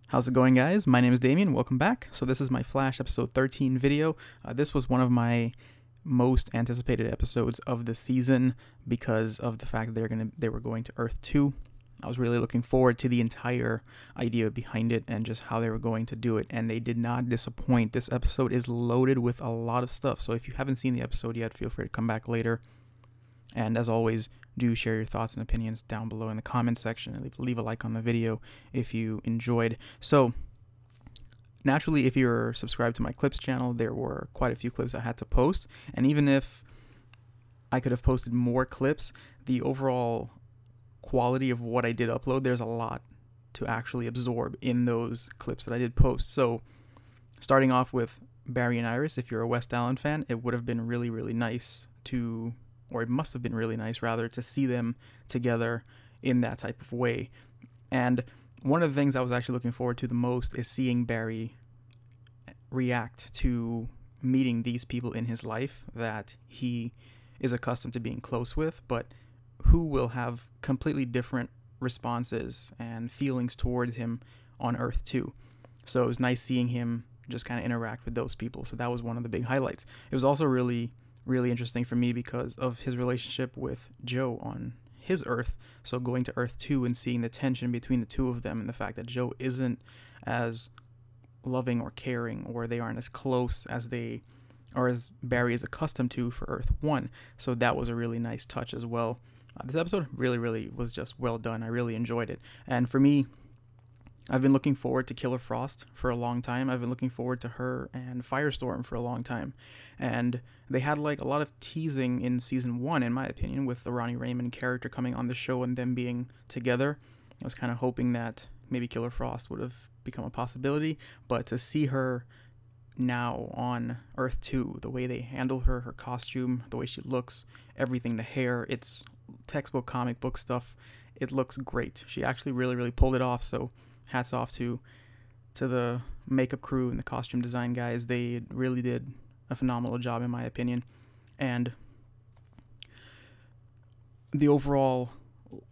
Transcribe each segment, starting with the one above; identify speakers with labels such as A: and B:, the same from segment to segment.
A: How's it going, guys? My name is Damien. Welcome back. So this is my Flash episode 13 video. This was one of my most anticipated episodes of the season because of the fact that they were going to Earth-2. I was really looking forward to the entire idea behind it and just how they were going to do it, and they did not disappoint. This episode is loaded with a lot of stuff, so if you haven't seen the episode yet, feel free to come back later. And as always, do share your thoughts and opinions down below in the comment section, and leave a like on the video if you enjoyed. So naturally, if you're subscribed to my clips channel, there were quite a few clips I had to post, and even if I could have posted more clips, the overall quality of what I did upload, there's a lot to actually absorb in those clips that I did post. So starting off with Barry and Iris, if you're a WESTALLEN fan, it would have been really, really nice to, or it must have been really nice rather, to see them together in that type of way. And one of the things I was actually looking forward to the most is seeing Barry react to meeting these people in his life that he is accustomed to being close with, but who will have completely different responses and feelings towards him on Earth-2. So it was nice seeing him just kind of interact with those people. So that was one of the big highlights. It was also really interesting for me because of his relationship with Joe on his Earth. So going to Earth-2 and seeing the tension between the two of them, and the fact that Joe isn't as loving or caring, or they aren't as close as they, or as Barry is accustomed to for Earth-1. So that was a really nice touch as well. This episode really was just well done. I really enjoyed it. And for me, I've been looking forward to Killer Frost for a long time. I've been looking forward to her and Firestorm for a long time. And they had like a lot of teasing in season 1, in my opinion, with the Ronnie Raymond character coming on the show and them being together. I was kind of hoping that maybe Killer Frost would have become a possibility, but to see her now on Earth-2, the way they handle her, her costume, the way she looks, everything, the hair, it's textbook comic book stuff. It looks great. She actually really pulled it off, so hats off to the makeup crew and the costume design guys. They really did a phenomenal job, in my opinion. And the overall,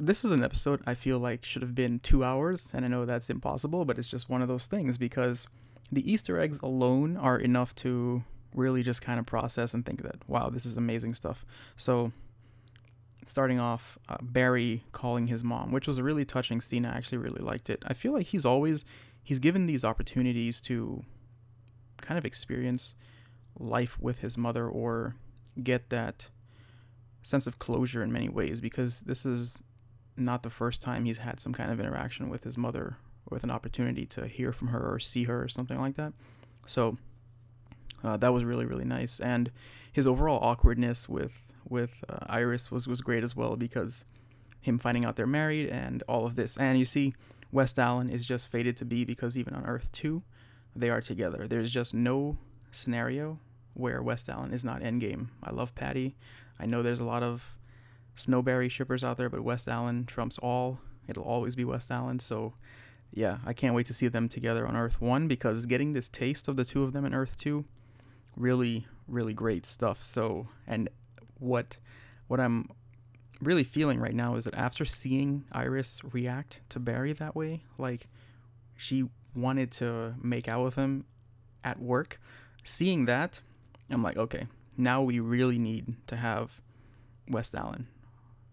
A: this is an episode I feel like should have been 2 hours, and I know that's impossible, but it's just one of those things because the Easter eggs alone are enough to really just kind of process and think that, wow, this is amazing stuff. So starting off, Barry calling his mom, which was a really touching scene. I actually really liked it. I feel like he's given these opportunities to kind of experience life with his mother, or get that sense of closure in many ways, because this is not the first time he's had some kind of interaction with his mother, with an opportunity to hear from her or see her or something like that. So that was really nice. And his overall awkwardness with Iris was great as well, because him finding out they're married and all of this. And you see, WESTALLEN is just fated to be, because even on Earth-2, they are together. There's just no scenario where WESTALLEN is not endgame. I love Patty. I know there's a lot of Snowberry shippers out there, but WESTALLEN trumps all. It'll always be WESTALLEN. So yeah, I can't wait to see them together on Earth-1, because getting this taste of the two of them in Earth-2, really great stuff. So, and what I'm really feeling right now is that after seeing Iris react to Barry that way, like she wanted to make out with him at work, seeing that, I'm like, okay, now we really need to have WESTALLEN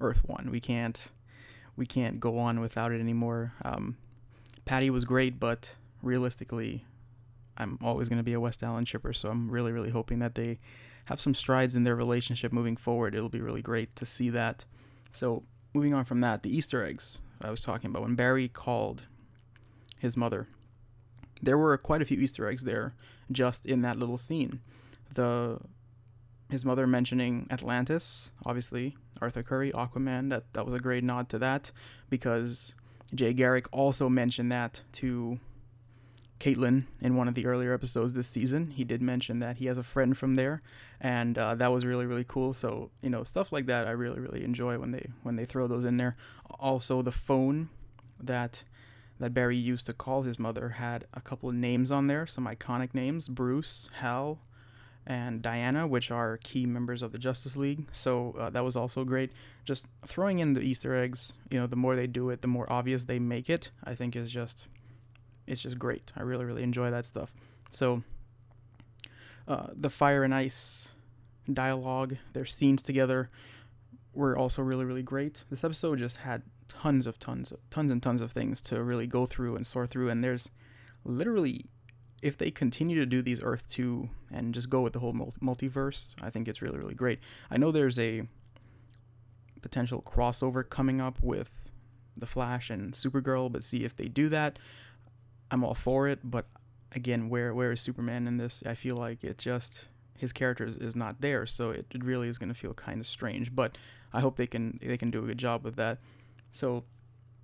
A: Earth-1. We can't go on without it anymore. Patty was great, but realistically, I'm always going to be a WESTALLEN shipper, so I'm really hoping that they have some strides in their relationship moving forward. It'll be really great to see that. So moving on from that, the Easter eggs I was talking about, when Barry called his mother, there were quite a few Easter eggs there just in that little scene. His mother mentioning Atlantis, obviously, Arthur Curry, Aquaman, that was a great nod to that, because Jay Garrick also mentioned that to Caitlin in one of the earlier episodes this season. He did mention that he has a friend from there, and that was really cool. So, you know, stuff like that I really enjoy when they throw those in there. Also, the phone that Barry used to call his mother had a couple of names on there, some iconic names: Bruce, Hal, and Diana, which are key members of the Justice League. So that was also great. Just throwing in the Easter eggs, you know, the more they do it, the more obvious they make it, I think is just it's just great. I really, really enjoy that stuff. So the fire and ice dialogue, their scenes together were also really, really great. This episode just had tons and tons of things to really go through and sort through, and there's literally, if they continue to do these Earth-2 and just go with the whole multiverse, I think it's really, really great. I know there's a potential crossover coming up with The Flash and Supergirl, but see, if they do that, I'm all for it. But again, where is Superman in this? I feel like it just, his character is not there, so it really is going to feel kind of strange. But I hope they can do a good job with that. So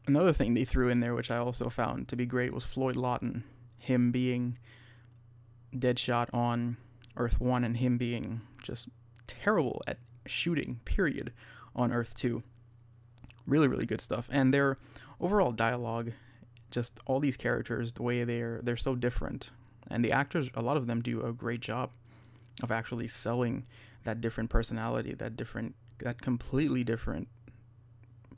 A: another thing they threw in there, which I also found to be great, was Floyd Lawton, him being Deadshot on Earth-1 and him being just terrible at shooting, period, on Earth-2. Really, really good stuff. And their overall dialogue, just all these characters, the way they're so different. And the actors, a lot of them do a great job of actually selling that different personality, that completely different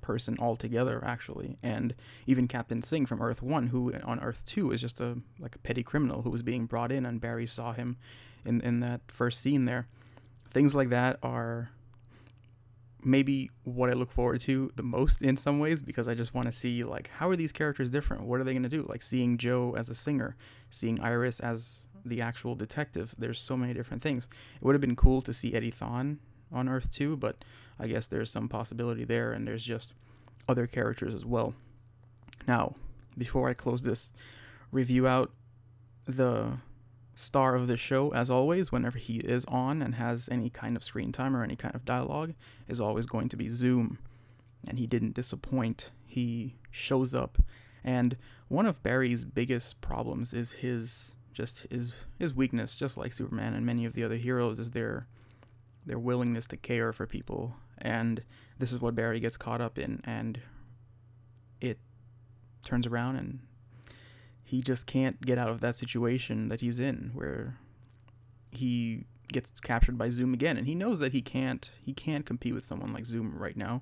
A: person altogether, actually. And even Captain Singh from Earth-1, who on Earth-2 is just a petty criminal who was being brought in, and Barry saw him in that first scene there. Things like that are maybe what I look forward to the most in some ways, because I just want to see, like, how are these characters different? What are they going to do? Like seeing Joe as a singer, seeing Iris as the actual detective. There's so many different things. It would have been cool to see Eddie Thawne on Earth-2, but I guess there's some possibility there, and there's just other characters as well. Now, before I close this review out, the star of the show, as always, whenever he is on and has any kind of screen time or any kind of dialogue, is always going to be Zoom. And he didn't disappoint. He shows up, and one of Barry's biggest problems is his weakness, just like Superman and many of the other heroes, is their willingness to care for people. And this is what Barry gets caught up in, and it turns around and he just can't get out of that situation that he's in, where he gets captured by Zoom again, and he knows that he can't compete with someone like Zoom right now.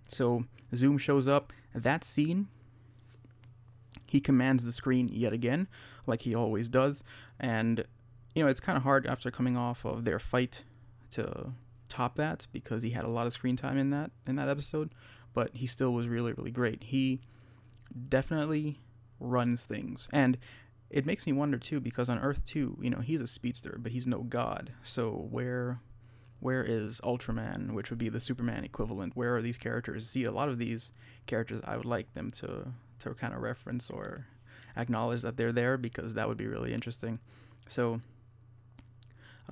A: So Zoom shows up. That scene, he commands the screen yet again, like he always does. And you know, it's kind of hard after coming off of their fight to top that, because he had a lot of screen time in that episode, but he still was really, really great. He definitely runs things, and it makes me wonder too, because on Earth-2, you know, he's a speedster, but he's no god. So where is Ultraman, which would be the Superman equivalent? Where are these characters? See, a lot of these characters, I would like them to kind of reference or acknowledge that they're there, because that would be really interesting. So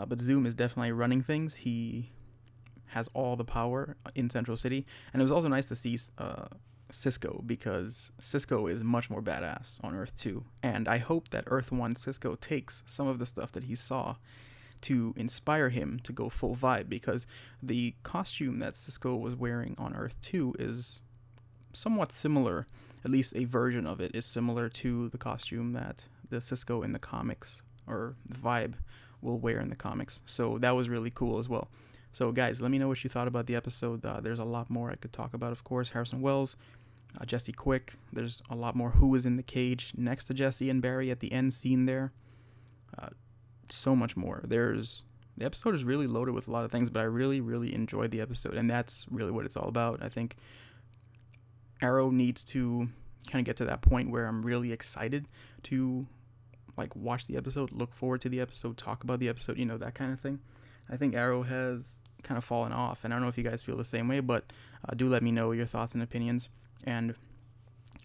A: but Zoom is definitely running things. He has all the power in Central City, and it was also nice to see Cisco, because Cisco is much more badass on Earth-2, and I hope that Earth-1 Cisco takes some of the stuff that he saw to inspire him to go full vibe, because the costume that Cisco was wearing on Earth-2 is somewhat similar, at least a version of it is similar to the costume that the Cisco in the comics, or the vibe, will wear in the comics. So that was really cool as well. So guys, let me know what you thought about the episode. There's a lot more I could talk about, of course. Harrison Wells, Jesse Quick. There's a lot more. Who was in the cage next to Jesse and Barry at the end scene there. So much more. The episode is really loaded with a lot of things, but I really, really enjoyed the episode, and that's really what it's all about. I think Arrow needs to kind of get to that point where I'm really excited to like watch the episode, look forward to the episode, talk about the episode, you know, that kind of thing. I think Arrow has kind of fallen off, and I don't know if you guys feel the same way, but do let me know your thoughts and opinions, and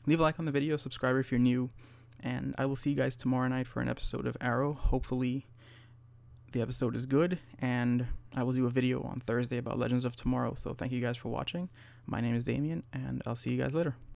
A: leave a like on the video, subscribe if you're new, and I will see you guys tomorrow night for an episode of Arrow. Hopefully the episode is good, and I will do a video on Thursday about Legends of Tomorrow. So thank you guys for watching. My name is Damien, and I'll see you guys later.